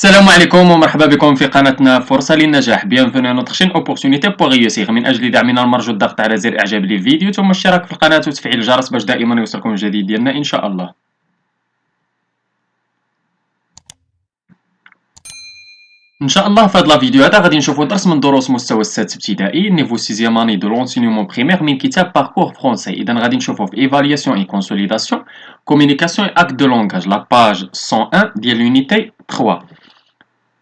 السلام عليكم ومرحبا بكم في قناتنا فرصة للنجاح. Bienvenue à notre chaîne Opportunité pour réussir. من أجل دعمنا المرجو الضغط على زر إعجاب للفيديو ثم الاشتراك في القناة وتفعيل الجرس باش دائما يوصلكم الجديد ديالنا إن شاء الله. إن شاء الله في هذا الفيديو هذا غادي نشوفوا درس من دروس مستوى السادس ابتدائي نيفو سيزيام اني دو لونسينيومون بريمير من كتاب باركور فرونسي. إذا غادي نشوفوا في ايفالياسيون اي كونسوليداسيون كومونيكاسيون اي اكت دو لونغاج لا باج 101 ديال لونيتي 3.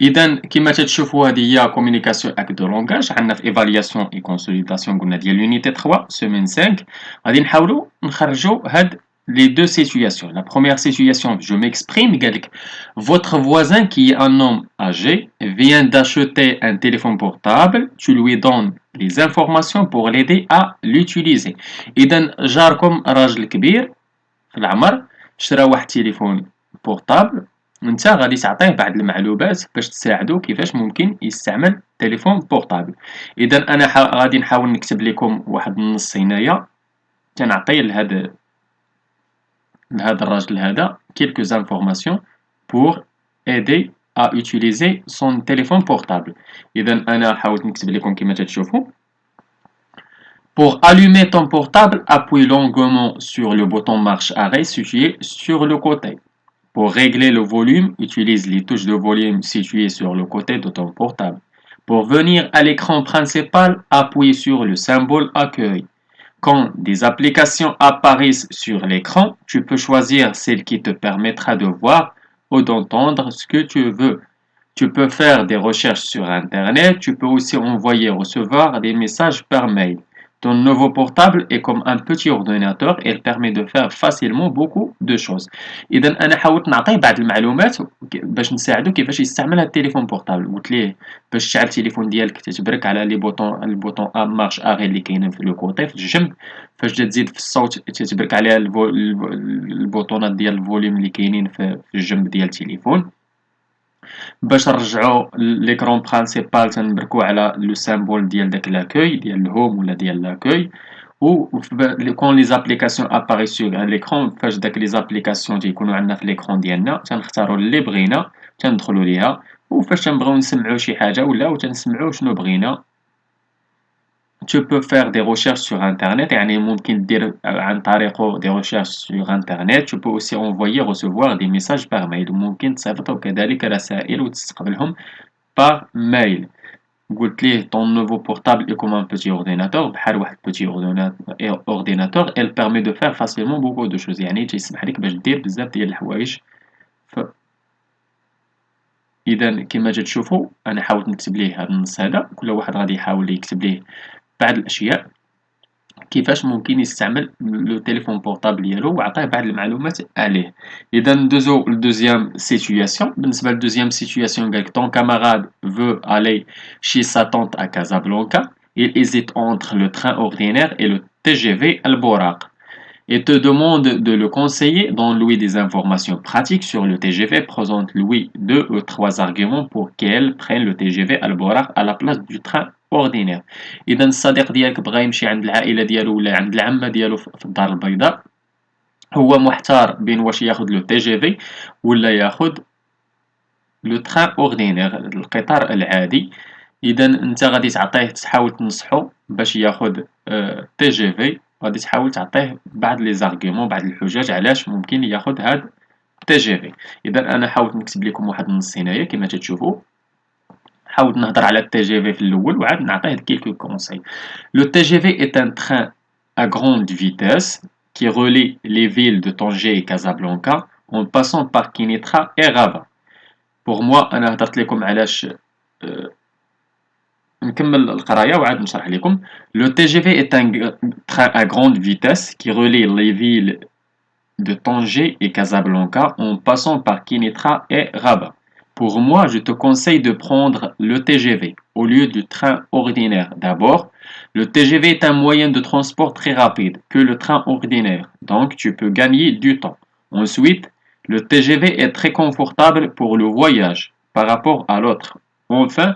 اذا كما تشوفوا هذه هي كومونيكاسيون اكت دو لونغاج. عندنا في ايفالياسيون اي كونسوليداسيون قلنا ديال لونيتي 3 سيمين 5 غادي نحاولوا نخرجوا هاد les deux situations. La première situation, je m'exprime, votre voisin qui est un homme âgé vient d'acheter un téléphone portable, tu lui donnes les informations pour l'aider à l'utiliser. إذا جاركم راجل كبير في العمر شرا واحد تليفون بورتابل، انت غادي تعطيه بعض المعلومات باش تساعدو كيفاش ممكن يستعمل تليفون بورتابل. اذا انا غادي نحاول نكتب لكم واحد النص هنايا تنعطي لهذا الراجل هذا quelques informations pour aider à utiliser son téléphone portable. اذا انا حاولت نكتب لكم كما تشوفوا. Pour allumer ton portable, appuie longuement sur le bouton marche arrêt situé sur le côté. Pour régler le volume, utilise les touches de volume situées sur le côté de ton portable. Pour venir à l'écran principal, appuie sur le symbole accueil. Quand des applications apparaissent sur l'écran, tu peux choisir celle qui te permettra de voir ou d'entendre ce que tu veux. Tu peux faire des recherches sur Internet, tu peux aussi envoyer et recevoir des messages par mail. Ton nouveau portable est comme un petit ordinateur et il permet de faire facilement beaucoup de choses. إذا أنا حاولت نعطيه بعض المعلومات باش نساعدو كيفاش يستعمل هاد التليفون بورتابل. قلت ليه باش تشعل التليفون ديالك تتبرك على لي بوطون البوطون مارش اغي اللي كاينين في لو كوطي في الجنب. فاش تزيد في الصوت تتبرك عليها البوطونات ديال الفوليوم اللي كاينين في الجنب ديال التليفون. باش نرجعوا ليكرون برينسيبال تنبركو على لو سامبول ديال داك لاكوي ديال الهوم ولا ديال لاكوي. و كون لي زابليكاسيون اباري سور ليكرون فاش داك لي زابليكاسيون تيكونوا عندنا في ليكرون ديالنا تنختاروا اللي بغينا تندخلوا ليها. وفاش تنبغيو نسمعوا شي حاجه ولا تنسمعوا شنو بغينا. Tu peux faire des recherches sur internet يعني ممكن دير عن طريقه des recherches sur internet. Tu peux aussi envoyer recevoir des messages par mail. ممكن تصيفطوا كذلك رسائل وتستقبلهم par mail. قلت ليه ton nouveau portable est comme un petit ordinateur بحال واحد petit ordinateur. Elle permet de faire facilement beaucoup de choses يعني تيسمح لك باش دير بزاف ديال الحوايج. اذا كما تشوفوا انا حاولت نكتب ليه هذا النص هذا، كل واحد غادي يحاول يكتب ليه بعض الاشياء كيفاش ممكن يستعمل لو تليفون بورطابل ديالو وعطيه بعض المعلومات عليه. اذا ندوزو لدوزيام سيتوياسيون. بالنسبه لدوزيام سيتوياسيون قالك ton camarade veut aller chez sa tante à Casablanca. Il hésite entre le train ordinaire et le TGV البوراق. Et te demande de le conseiller, donne-lui des informations pratiques sur le TGV, présente-lui 2 ou 3 arguments pour qu'elle prenne le TGV البوراق à la place du train ordinaire. اذا الصديق ديالك بغى يمشي عند العائله ديالو ولا عند العمه ديالو في الدار البيضاء، هو محتار بين واش ياخذ لو تي جي في ولا ياخذ لو تران اوردينير القطار العادي. اذا انت غادي تعطيه تحاول تنصحو باش ياخذ تي جي في. غادي تحاول تعطيه بعض لي زارغيومون بعض الحجج علاش ممكن ياخذ هاد تي جي في. اذا انا حاولت نكتب لكم واحد النص هنايا كما تشوفوا. حاولت نهضر على الTGV في الأول وعاد نعطيه quelques conseils. Le TGV est un train à grande vitesse qui relie les villes de Tanger et Casablanca en passant par Kénitra et Rabat. Pour moi أنا هضرت لكم علاش نكمل القراية وعاد نشرح لكم. Le TGV est un train à grande vitesse qui relie les villes de Tanger et Casablanca en passant par Kénitra et Rabat. Pour moi, je te conseille de prendre le TGV au lieu du train ordinaire. D'abord, le TGV est un moyen de transport très rapide que le train ordinaire, donc tu peux gagner du temps. Ensuite, le TGV est très confortable pour le voyage par rapport à l'autre. Enfin,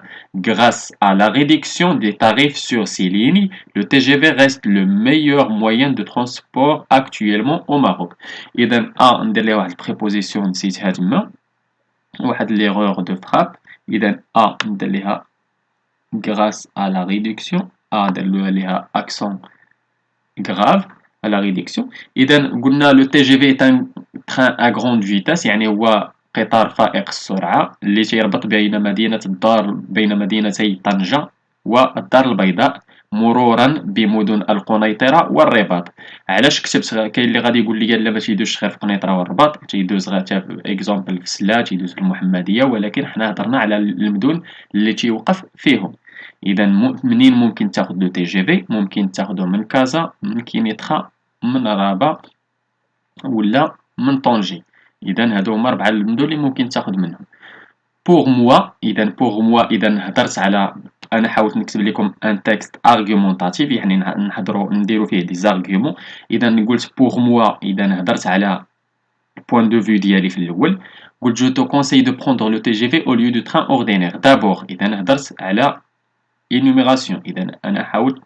grâce à la réduction des tarifs sur ces lignes, le TGV reste le meilleur moyen de transport actuellement au Maroc. إذا ندير ليه واحد البريبوزيسيون نسيتها تما. واحد l'erreur de frappe. إذا A ندير ليها grâce à la réduction. A ندير ليها accent grave à la réduction. إذا قلنا le TGV est un train à grande vitesse، يعني هو قطار فائق السرعة اللي تيربط بين مدينتي طنجة والدار البيضاء مرورا بمدن القنيطرة والرباط. علاش كتبت؟ كاين اللي غادي يقول لي لا ما تيدوزش غير في القنيطرة والرباط، تيدوز غير في اكزومبل في سلا، تيدوز في المحمدية، ولكن حنا هضرنا على المدن اللي تيوقف فيهم. اذا منين ممكن تاخذ لو تي جي في؟ ممكن تاخذه من كازا، من كينيتخا، من رابا، ولا من طنجة. اذا هادو هما 4 المدن اللي ممكن تاخذ منهم. بوغ موا اذا هضرت على، انا حاولت نكتب لكم ان تكست ارغيومونطاتيف، يعني نديرو فيه دي زارغيومون. اذا قلت بوغ موا، اذا هضرت على point de vue ديالي في الاول. قلت je te conseille de prendre le TGV au lieu du train ordinaire. d'abord اذا هضرت على énumération. اذا انا حاولت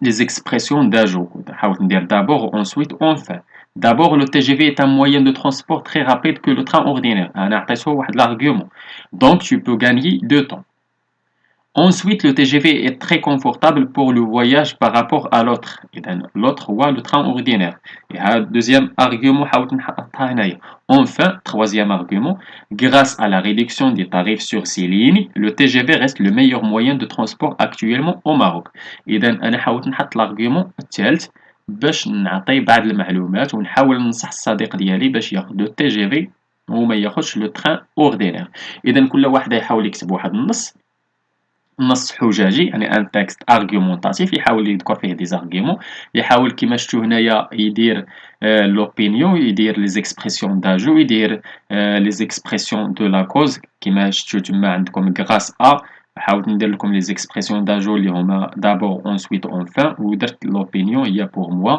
les expressions d'ajout. حاولت ندير d'abord, ensuite, enfin. D'abord, le TGV est un moyen de transport très rapide que le train ordinaire. أنا عطيته واحد l'argument. Donc, tu peux gagner de temps. Ensuite, le TGV est très confortable pour le voyage par rapport à l'autre. L'autre, ou le train ordinaire. Et deuxième argument, enfin, troisième argument, grâce à la réduction des tarifs sur ces lignes, le TGV reste le meilleur moyen de transport actuellement au Maroc. إذا أنا حاولت نحط l'argument الثالث باش نعطي بعض المعلومات ونحاول ننصح الصديق ديالي باش ياخذ لو تي جي في وما ياخذش لو تران اوردينير. اذا كل واحد يحاول يكتب واحد نص حجاجي، يعني ان تكست ارغيومونطاتيف، يحاول يذكر فيه دي زارغيومون، يحاول كيما شفتوا هنايا يدير لوبينيون، يدير لي زيكسبرسيون داجو، يدير لي زيكسبرسيون دو لا كوز كيما شفتوا تما عندكم غراس ا. حاولت ندير لكم لي زيكسبرسيون داجو اللي هما دابور اونسويت اونفان، ودرت لوبينيون هي بور موا،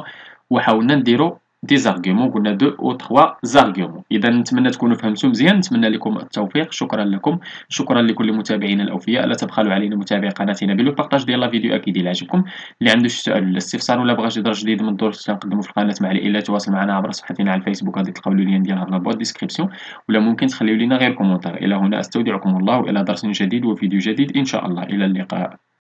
وحاولنا نديرو دي زارغيومون، قلنا 2 او 3 زارغيومون. اذا نتمنى تكونوا فهمتوا مزيان، نتمنى لكم التوفيق. شكرا لكم، شكرا لكل متابعينا الاوفياء. لا تبخلوا علينا متابعي قناتنا بالبارطاج ديال لا فيديو اكيد الا عجبكم. اللي عنده شي سؤال ولا استفسار ولا بغى شي درس جديد من الدروس اللي نقدموا في القناه مع العائله، تواصل معنا عبر صفحتنا على الفيسبوك، غادي تلقاو اللين ديالها في لابوط ديسكريبسيون، ولا ممكن تخليو لنا غير كومونتير. الى هنا استودعكم الله، والى درس جديد وفيديو جديد ان شاء الله. الى اللقاء.